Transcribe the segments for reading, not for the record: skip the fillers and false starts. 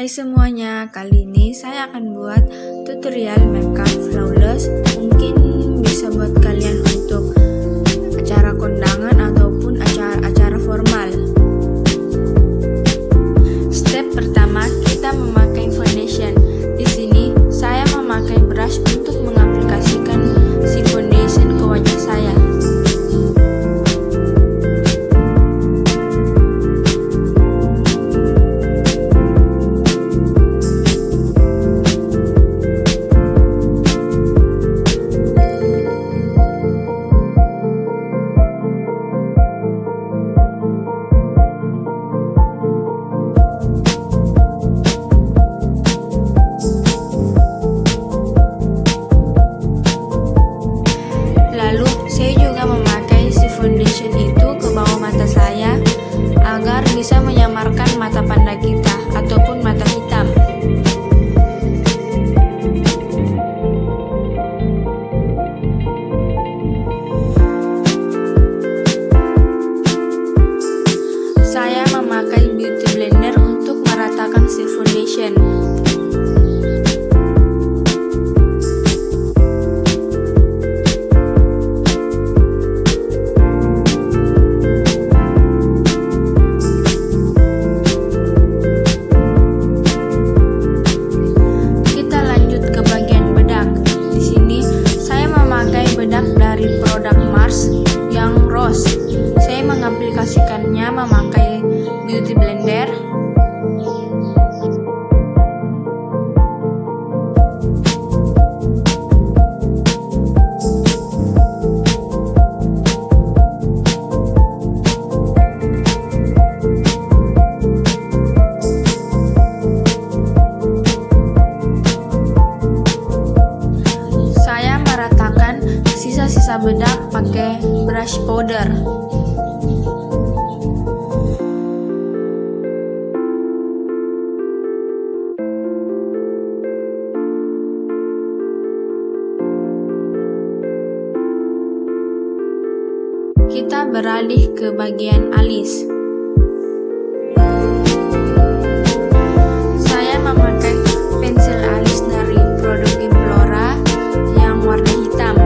Hai semuanya, kali ini saya akan buat tutorial Makeup Flawlees. Mungkin bisa buat kalian untuk acara kondangan ataupun acara formal. Step pertama, kita memakai foundation. Di sini saya memakai brush untuk mengaplikasikan si foundation ke wajah saya. Bisa menyamarkan mata panda kita ataupun mata hitam. Saya memakai beauty blender untuk meratakan si foundation. Saya mengaplikasikannya memakai beauty blender. Saya meratakan sisa-sisa bedak pakai brush powder. Kita beralih ke bagian alis. Saya memakai pensil alis dari produk Implora yang warna hitam.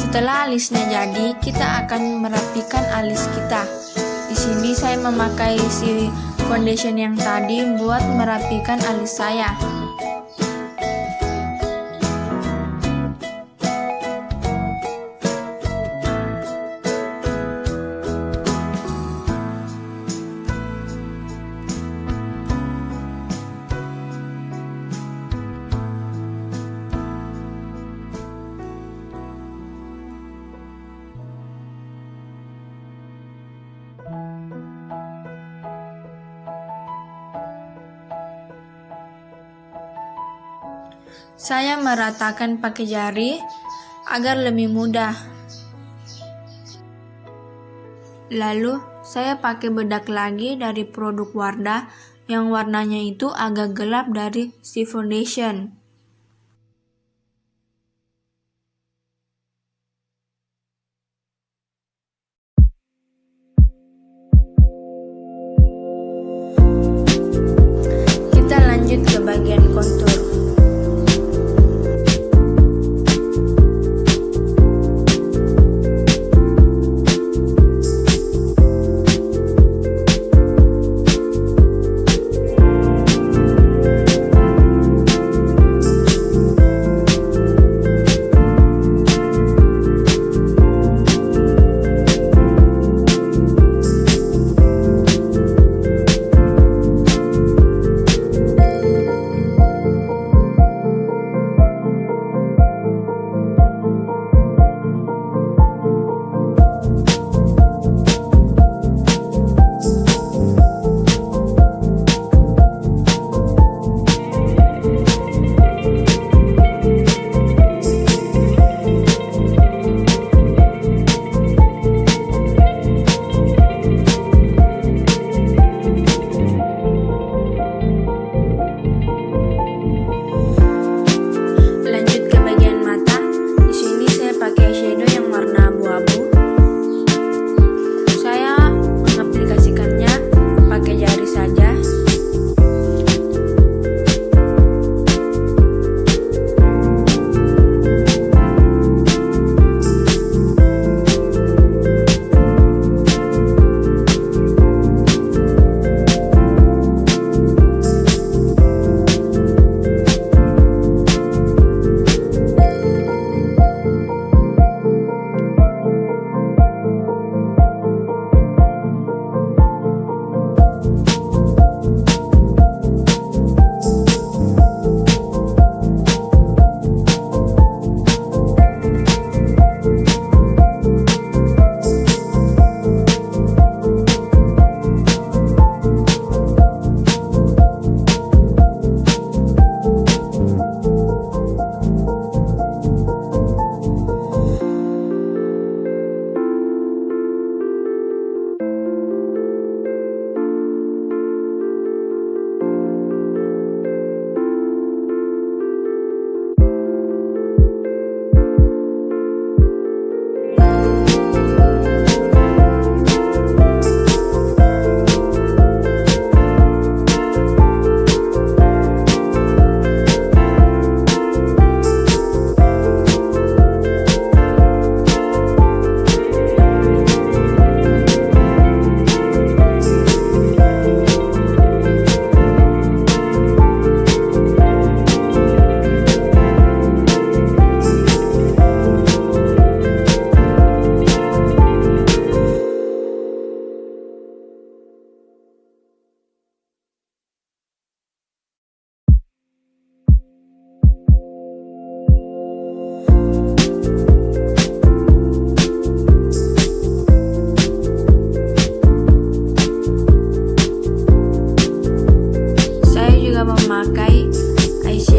Setelah alisnya jadi, kita akan merapikan alis kita. Di sini saya memakai si foundation yang tadi buat merapikan alis saya. Saya meratakan pakai jari agar lebih mudah. Lalu saya pakai bedak lagi dari produk Wardah yang warnanya itu agak gelap dari si foundation.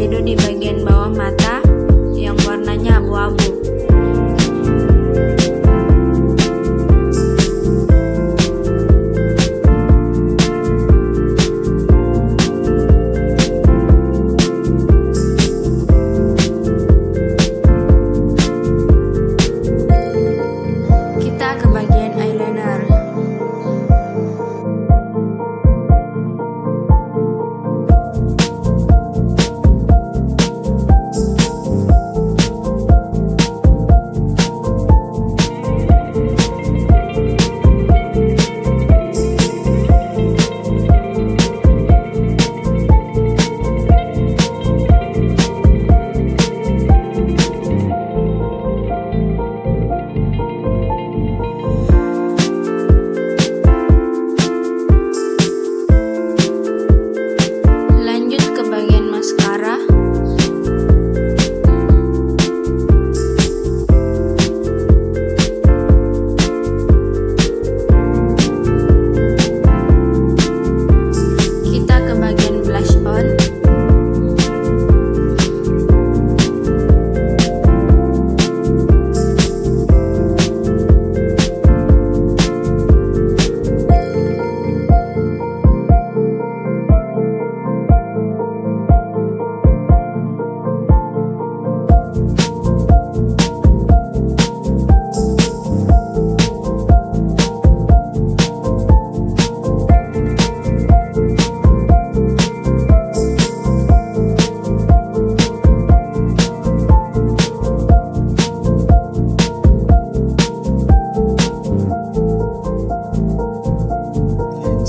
eyeshadow di bagian bawah mata yang warnanya abu-abu. Kita ke bagian eyeliner. Lanjut ke bagian maskara. Kita ke bagian blush on.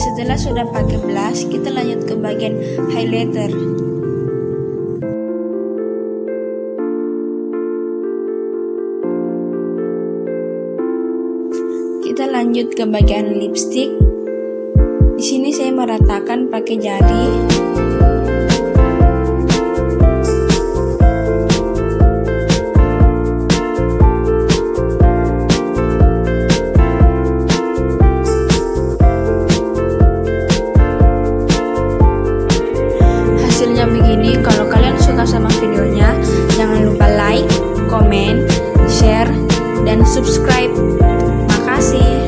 Setelah sudah pakai blush, kita lanjut ke bagian highlighter. Kita lanjut ke bagian lipstick. Di sini saya meratakan pakai jari. Hasilnya begini. Kalau kalian suka sama videonya, jangan lupa like, komen, share, dan subscribe. Makasih.